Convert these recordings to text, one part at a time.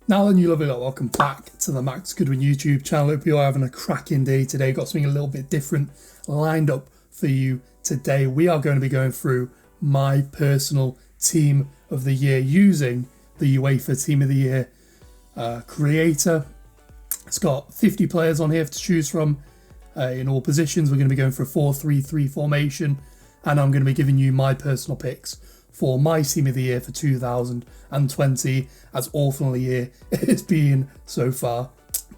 Now then, you love it, welcome back to the Max Goodwin YouTube channel. Hope you are having a cracking day today. Got something a little bit different lined up for you today. We are going to be going through my personal team of the year using the UEFA Team of the Year creator. It's got 50 players on here to choose from in all positions. We're going to be going for a 4-3-3 formation, and I'm going to be giving you my personal picks for my team of the year for 2020, as awful a year it's been so far.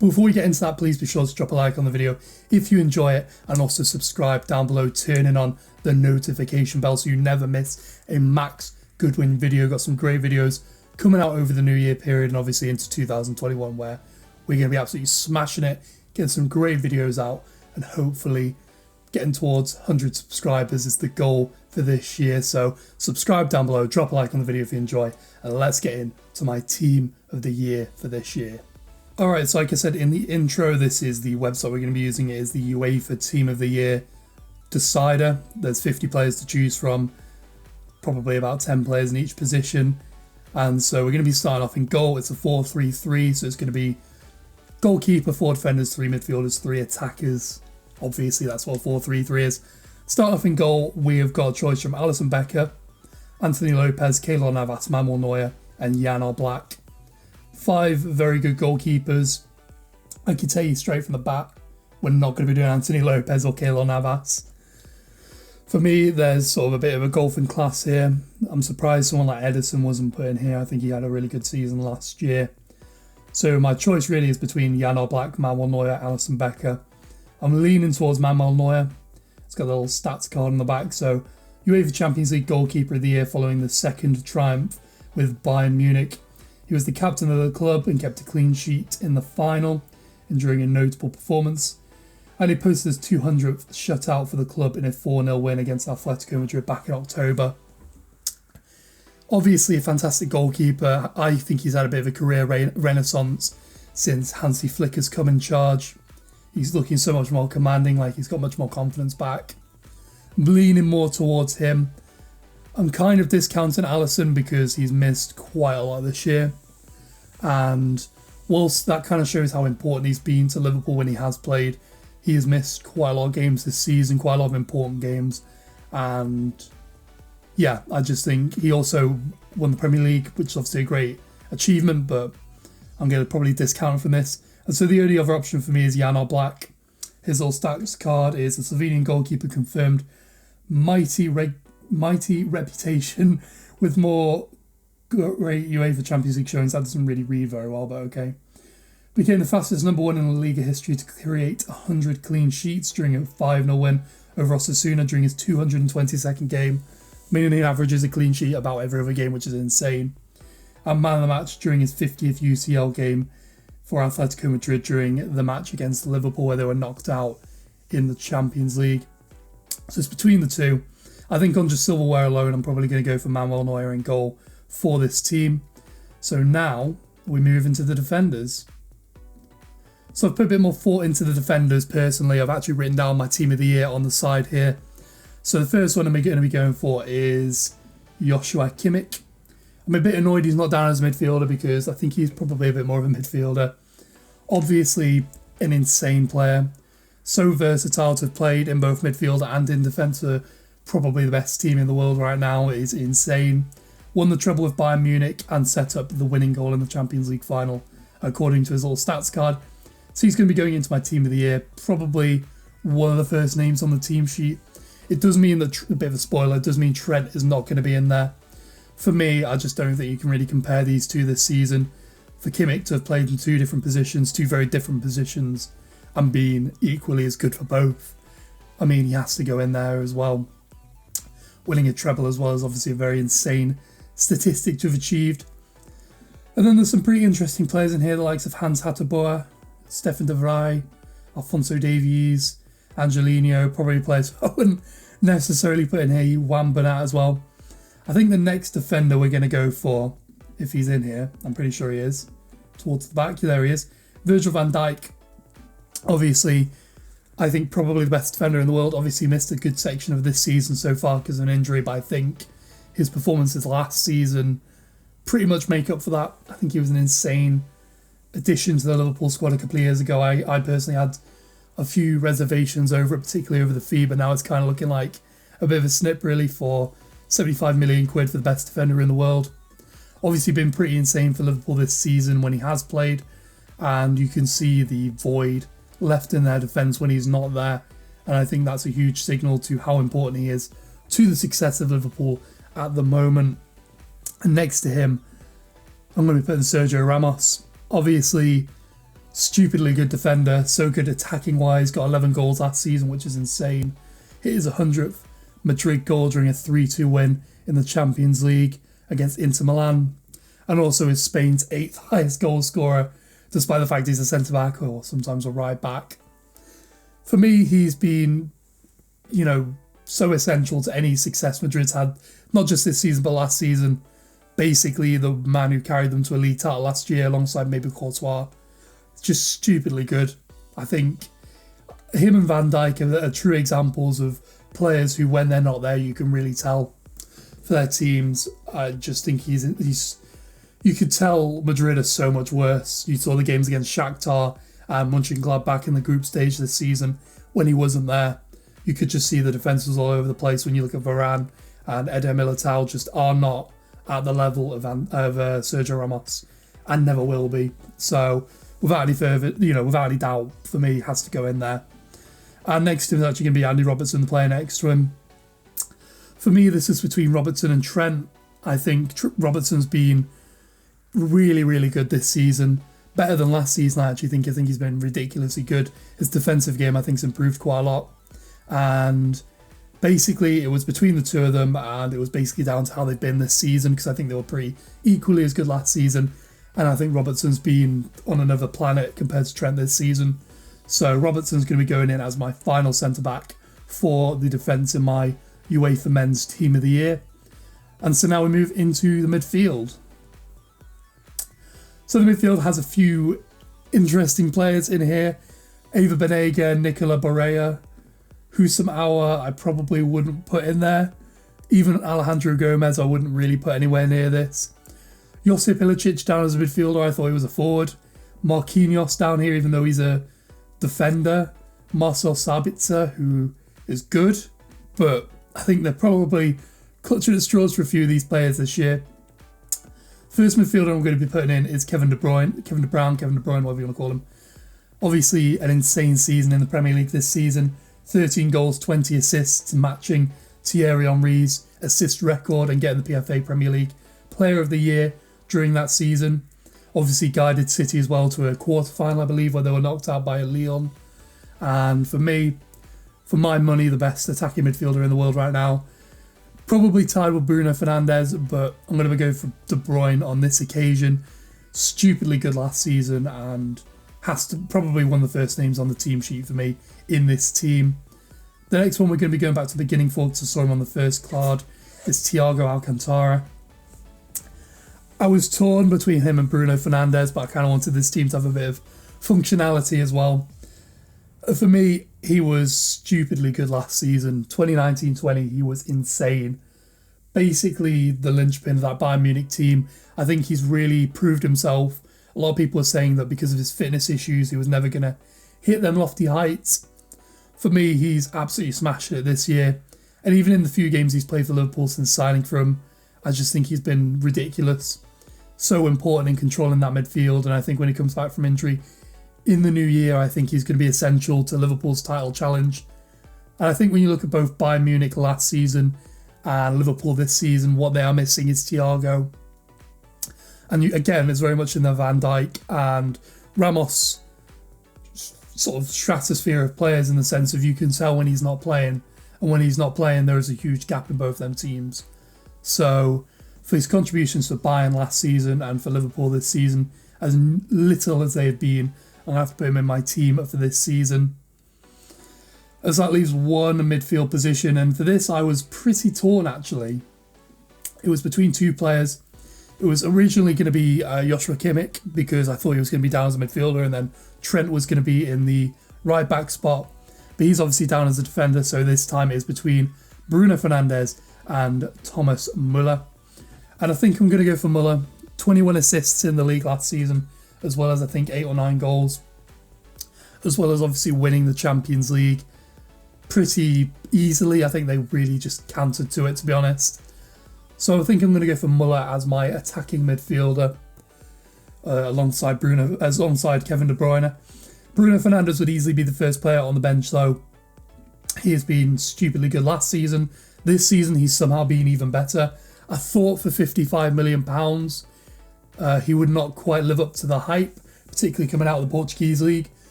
Before we get into that, please be sure to drop a like on the video if you enjoy it, and also subscribe down below, turning on the notification bell so you never miss a Max Goodwin video. Got some great videos coming out over the New Year period and obviously into 2021, where we're going to be absolutely smashing it, getting some great videos out, and hopefully getting towards 100 subscribers is the goal for this year. So subscribe down below, drop a like on the video if you enjoy, and let's get into my team of the year for this year. Alright, so like I said in the intro, this is the website we're going to be using. It is the UEFA Team of the Year decider. There's 50 players to choose from, probably about 10 players in each position. And so we're going to be starting off in goal. It's a 4-3-3, so it's going to be goalkeeper, 4 defenders, 3 midfielders, 3 attackers. Obviously, that's what 4-3-3 is. Start off in goal, we have got a choice from Alisson Becker, Anthony Lopez, Keylor Navas, Manuel Neuer, and Jan Oblak. 5 very good goalkeepers. I can tell you straight from the bat, we're not going to be doing Anthony Lopez or Keylor Navas. For me, there's sort of a bit of a golfing class here. I'm surprised someone like Edison wasn't put in here. I think he had a really good season last year. So my choice really is between Jan Oblak, Manuel Neuer, Alisson Becker. I'm leaning towards Manuel Neuer. It's got a little stats card on the back. So UEFA Champions League Goalkeeper of the Year following the second triumph with Bayern Munich. He was the captain of the club and kept a clean sheet in the final, enduring a notable performance. And he posted his 200th shutout for the club in a 4-0 win against Atletico Madrid back in October. Obviously a fantastic goalkeeper. I think he's had a bit of a career renaissance since Hansi Flick has come in charge. He's looking so much more commanding, like he's got much more confidence back. I'm leaning more towards him. I'm kind of discounting Alisson because he's missed quite a lot this year. And whilst that kind of shows how important he's been to Liverpool when he has played, he has missed quite a lot of games this season, quite a lot of important games. And yeah, I just think he also won the Premier League, which is obviously a great achievement, but I'm going to probably discount him from this. And so the only other option for me is Jan Oblak. His little stats card is a Slovenian goalkeeper confirmed, mighty reputation with more great UEFA Champions League showings. That doesn't really read very well, but okay. Became the fastest number 1 in La Liga history to create 100 clean sheets during a 5-0 win over Osasuna during his 222nd game, meaning he averages a clean sheet about every other game, which is insane. And man of the match during his 50th UCL game for Atletico Madrid during the match against Liverpool, where they were knocked out in the Champions League. So it's between the two. I think on just silverware alone, I'm probably going to go for Manuel Neuer in goal for this team. So now we move into the defenders. So I've put a bit more thought into the defenders personally. I've actually written down my team of the year on the side here. So the first one I'm going to be going for is Joshua Kimmich. I'm a bit annoyed he's not down as a midfielder because I think he's probably a bit more of a midfielder. Obviously an insane player. So versatile to have played in both midfield and in defence for probably the best team in the world right now. It is insane. Won the treble with Bayern Munich and set up the winning goal in the Champions League final, according to his little stats card. So he's going to be going into my team of the year. Probably one of the first names on the team sheet. It does mean that, a bit of a spoiler, it does mean Trent is not going to be in there. For me, I just don't think you can really compare these two this season. For Kimmich to have played in 2 different positions, 2 very different positions, and being equally as good for both, I mean, he has to go in there as well. Winning a treble as well is obviously a very insane statistic to have achieved. And then there's some pretty interesting players in here, the likes of Hans Hateboer, Stefan de Vrij, Alphonso Davies, Angelino, probably players I wouldn't necessarily put in here, Juan Bernat as well. I think the next defender we're going to go for, if he's in here, I'm pretty sure he is, towards the back, there he is, Virgil van Dijk. Obviously, I think probably the best defender in the world. Obviously missed a good section of this season so far because of an injury, but I think his performances last season pretty much make up for that. I think he was an insane addition to the Liverpool squad a couple of years ago. I personally had a few reservations over it, particularly over the fee, but now it's kind of looking like a bit of a snip really for 75 million quid for the best defender in the world. Obviously been pretty insane for Liverpool this season when he has played, and you can see the void left in their defence when he's not there, and I think that's a huge signal to how important he is to the success of Liverpool at the moment. And next to him, I'm going to be putting Sergio Ramos. Obviously, stupidly good defender, so good attacking wise, got 11 goals last season, which is insane. Hit his 100th Madrid goal during a 3-2 win in the Champions League against Inter Milan, and also is Spain's 8th highest goal scorer, despite the fact he's a centre-back or sometimes a right-back. For me, he's been, so essential to any success Madrid's had, not just this season, but last season. Basically, the man who carried them to a league title last year alongside maybe Courtois. Just stupidly good. I think him and Van Diijk are true examples of players who, when they're not there, you can really tell for their teams. I just think he's you could tell Madrid are so much worse. You saw the games against Shakhtar and Mönchengladbach in the group stage this season when he wasn't there. You could just see the defence was all over the place. When you look at Varane and Eder Militao, just are not at the level of Sergio Ramos and never will be. So without any doubt, for me, has to go in there. And next to him is actually going to be Andy Robertson, the player next to him. For me, this is between Robertson and Trent. I think Robertson's been really, really good this season. Better than last season, I actually think. I think he's been ridiculously good. His defensive game, I think, has improved quite a lot. And basically, it was between the two of them, and it was basically down to how they've been this season, because I think they were pretty equally as good last season. And I think Robertson's been on another planet compared to Trent this season. So Robertson's going to be going in as my final centre-back for the defence in my UEFA Men's Team of the Year. And so now we move into the midfield. So the midfield has a few interesting players in here. Ava Banega, Nicola Barrea, Husam Aouar I probably wouldn't put in there. Even Alejandro Gomez I wouldn't really put anywhere near this. Josip Ilicic down as a midfielder, I thought he was a forward. Marquinhos down here, even though he's a defender. Marcel Sabitzer, who is good, but I think they're probably clutching at straws for a few of these players this year. First midfielder I'm going to be putting in is Kevin De Bruyne, whatever you want to call him. Obviously an insane season in the Premier League this season. 13 goals, 20 assists, matching Thierry Henry's assist record and getting the PFA Premier League Player of the Year during that season. Obviously guided City as well to a quarter-final, I believe, where they were knocked out by Lyon. And for me, for my money, the best attacking midfielder in the world right now. Probably tied with Bruno Fernandes, but I'm going to go for De Bruyne on this occasion. Stupidly good last season and has to probably one of the first names on the team sheet for me in this team. The next one we're going to be going back to the beginning for, because I saw him on the first card, is Thiago Alcantara. I was torn between him and Bruno Fernandes, but I kind of wanted this team to have a bit of functionality as well. For me, he was stupidly good last season. 2019-20, he was insane. Basically, the linchpin of that Bayern Munich team. I think he's really proved himself. A lot of people are saying that because of his fitness issues, he was never going to hit them lofty heights. For me, he's absolutely smashed it this year. And even in the few games he's played for Liverpool since signing for him, I just think he's been ridiculous. So important in controlling that midfield. And I think when he comes back from injury in the new year, I think he's going to be essential to Liverpool's title challenge. And I think when you look at both Bayern Munich last season and Liverpool this season, what they are missing is Thiago. And again, it's very much in the Van Dijk and Ramos sort of stratosphere of players, in the sense of you can tell when he's not playing. And when he's not playing, there is a huge gap in both them teams. So for his contributions for Bayern last season and for Liverpool this season, as little as they have been, I'm going to have to put him in my team for this season. As that leaves one midfield position, and for this I was pretty torn actually. It was between two players. It was originally going to be Joshua Kimmich, because I thought he was going to be down as a midfielder, and then Trent was going to be in the right back spot. But he's obviously down as a defender, so this time it is between Bruno Fernandes and Thomas Müller. And I think I'm going to go for Müller. 21 assists in the league last season as well as I think 8 or 9 goals, as well as obviously winning the Champions League pretty easily. I think they really just countered to it, to be honest. So I think I'm going to go for Muller as my attacking midfielder, alongside Kevin De Bruyne. Bruno Fernandes would easily be the first player on the bench, though. He has been stupidly good last season. This season, he's somehow been even better. I thought for £55 million, he would not quite live up to the hype, particularly coming out of the Portuguese league.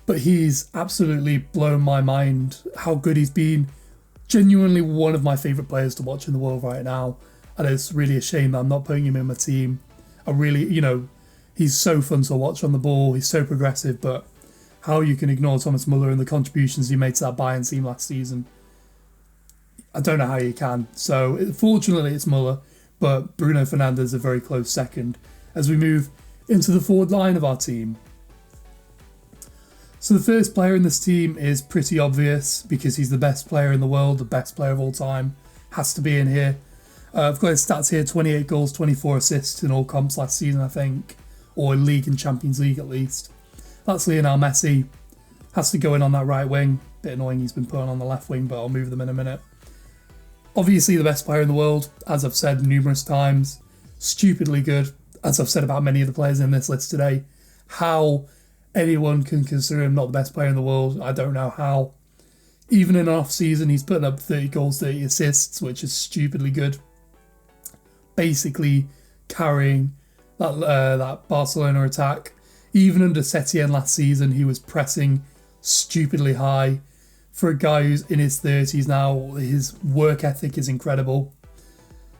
But he's absolutely blown my mind how good he's been. Genuinely one of my favourite players to watch in the world right now. And it's really a shame that I'm not putting him in my team. I really, he's so fun to watch on the ball. He's so progressive, but how you can ignore Thomas Muller and the contributions he made to that Bayern team last season, I don't know how you can. So fortunately it's Muller, but Bruno Fernandes a very close second as we move into the forward line of our team. So the first player in this team is pretty obvious because he's the best player in the world, the best player of all time. Has to be in here. I've got his stats here, 28 goals, 24 assists in all comps last season, I think. Or in League and Champions League at least. That's Lionel Messi. Has to go in on that right wing. Bit annoying he's been put on the left wing, but I'll move them in a minute. Obviously the best player in the world, as I've said numerous times. Stupidly good, as I've said about many of the players in this list today. How anyone can consider him not the best player in the world, I don't know how. Even in an off-season, he's putting up 30 goals, 30 assists, which is stupidly good. Basically carrying that Barcelona attack. Even under Setien last season, he was pressing stupidly high. For a guy who's in his 30s now, his work ethic is incredible.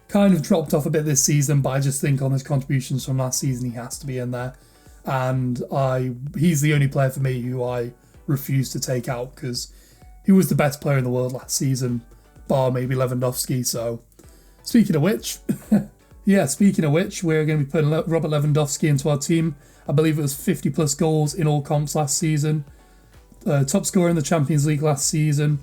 Kind of dropped off a bit this season, but I just think on his contributions from last season, he has to be in there. And he's the only player for me who I refuse to take out because he was the best player in the world last season, bar maybe Lewandowski. So, speaking of which, we're going to be putting Robert Lewandowski into our team. I believe it was 50 plus goals in all comps last season. Top scorer in the Champions League last season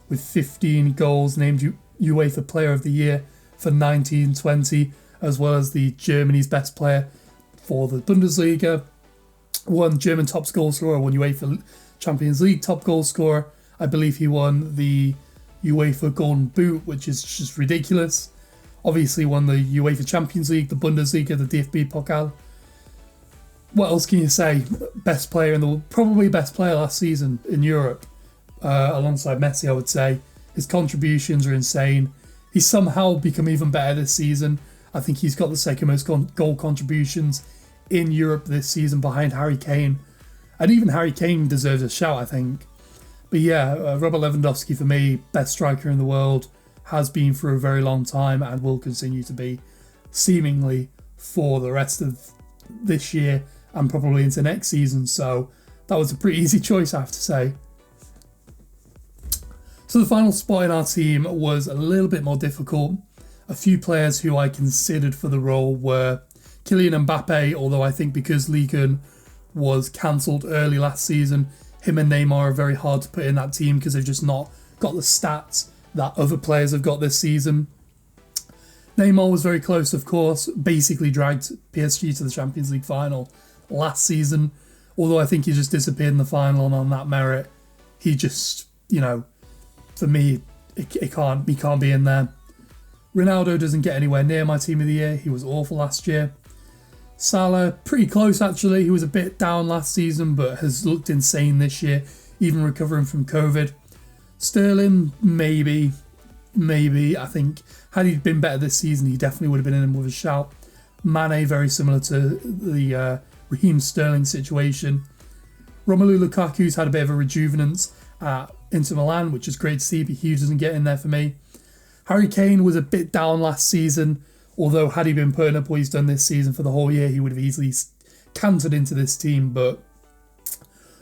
with 15 goals, named UEFA Player of the Year for 1920, as well as the Germany's best player for the Bundesliga, won German top goal scorer, won UEFA Champions League top goal scorer. I believe he won the UEFA Golden Boot, which is just ridiculous. Obviously won the UEFA Champions League, the Bundesliga, the DFB Pokal. What else can you say? Best player probably best player last season in Europe, alongside Messi, I would say. His contributions are insane. He's somehow become even better this season. I think he's got the second most goal contributions in Europe this season behind Harry Kane. And even Harry Kane deserves a shout, I think. But yeah, Robert Lewandowski for me, best striker in the world, has been for a very long time and will continue to be, seemingly for the rest of this year and probably into next season. So that was a pretty easy choice, I have to say. So the final spot in our team was a little bit more difficult. A few players who I considered for the role were Kylian Mbappe, although I think because Ligue 1 was cancelled early last season, him and Neymar are very hard to put in that team because they've just not got the stats that other players have got this season. Neymar was very close, of course, basically dragged PSG to the Champions League final last season, although I think he just disappeared in the final, and on that merit, he just, for me, he can't be in there. Ronaldo doesn't get anywhere near my team of the year. He was awful last year. Salah, pretty close actually. He was a bit down last season, but has looked insane this year, even recovering from COVID. Sterling, maybe. I think had he been better this season, he definitely would have been in with a shout. Mane, very similar to the Raheem Sterling situation. Romelu Lukaku's had a bit of a rejuvenance at Inter Milan, which is great to see, but he doesn't get in there for me. Harry Kane was a bit down last season, although had he been putting up what he's done this season for the whole year, he would have easily cantered into this team, but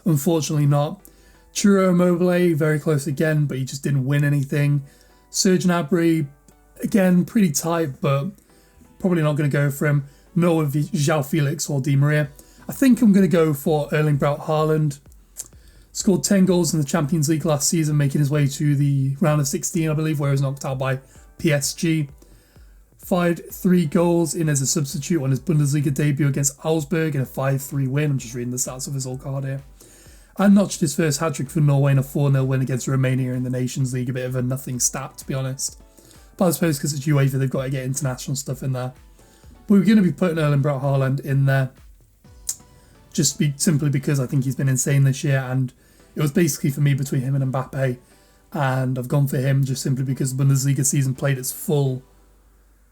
unfortunately not. Ciro Immobile, very close again, but he just didn't win anything. Serge Gnabry, again, pretty tight, but probably not going to go for him. Nor with João Felix or Di Maria. I think I'm going to go for Erling Braut Haaland. Scored 10 goals in the Champions League last season, making his way to the round of 16, I believe, where he was knocked out by PSG. fired 3 goals in as a substitute on his Bundesliga debut against Augsburg in a 5-3 win. I'm just reading the stats of his old card here. And notched his first hat-trick for Norway in a 4-0 win against Romania in the Nations League. A bit of a nothing stat, to be honest. But I suppose because it's UEFA, they've got to get international stuff in there. But we're going to be putting Erling Braut Haaland in there. Just simply because I think he's been insane this year. And it was basically for me between him and Mbappe. And I've gone for him just simply because the Bundesliga season played its full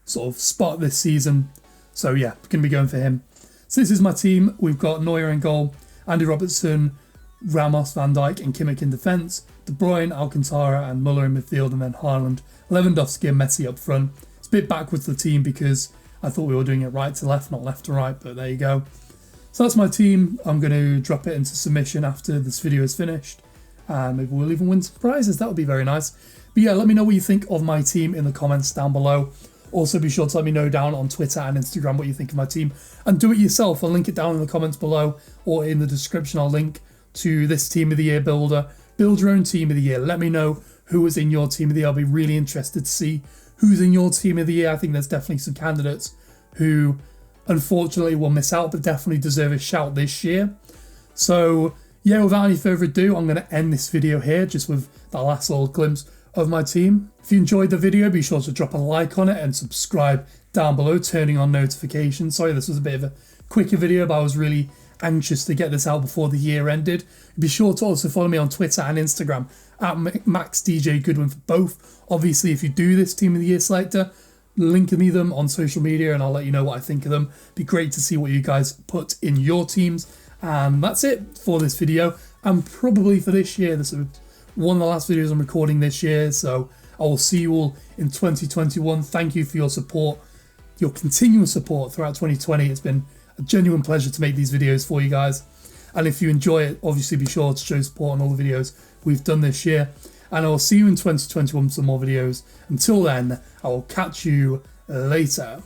sort of spot this season. So yeah, we're going to be going for him. So this is my team. We've got Neuer in goal, Andy Robertson, Ramos, Van Dijk and Kimmich in defence, De Bruyne, Alcantara and Muller in midfield, and then Haaland, Lewandowski and Messi up front. It's a bit backwards the team because I thought we were doing it right to left, not left to right, but there you go. So that's my team. I'm going to drop it into submission after this video is finished, and maybe we'll even win some prizes. That would be very nice. But yeah, let me know what you think of my team in the comments down below. Also, be sure to let me know down on Twitter and Instagram what you think of my team, and do it yourself. I'll link it down in the comments below, or in the description I'll link to this Team of the Year builder. Build your own Team of the Year. Let me know who was in your Team of the Year. I'll be really interested to see who's in your Team of the Year. I think there's definitely some candidates who unfortunately will miss out, but definitely deserve a shout this year. So yeah, without any further ado, I'm going to end this video here just with that last little glimpse of my team. If you enjoyed the video, be sure to drop a like on it and subscribe down below, turning on notifications. Sorry, this was a bit of a quicker video, but I was really anxious to get this out before the year ended. Be sure to also follow me on Twitter and Instagram at MaxDJGoodwin for both. Obviously, if you do this Team of the Year selector, link me them on social media and I'll let you know what I think of them. Be great to see what you guys put in your teams. And that's it for this video, and probably for this year. This is one of the last videos I'm recording this year, so I will see you all in 2021. Thank you for your support, your continuous support throughout 2020. It's been a genuine pleasure to make these videos for you guys. And if you enjoy it, obviously be sure to show support on all the videos we've done this year. And I will see you in 2021 for some more videos. Until then, I will catch you later.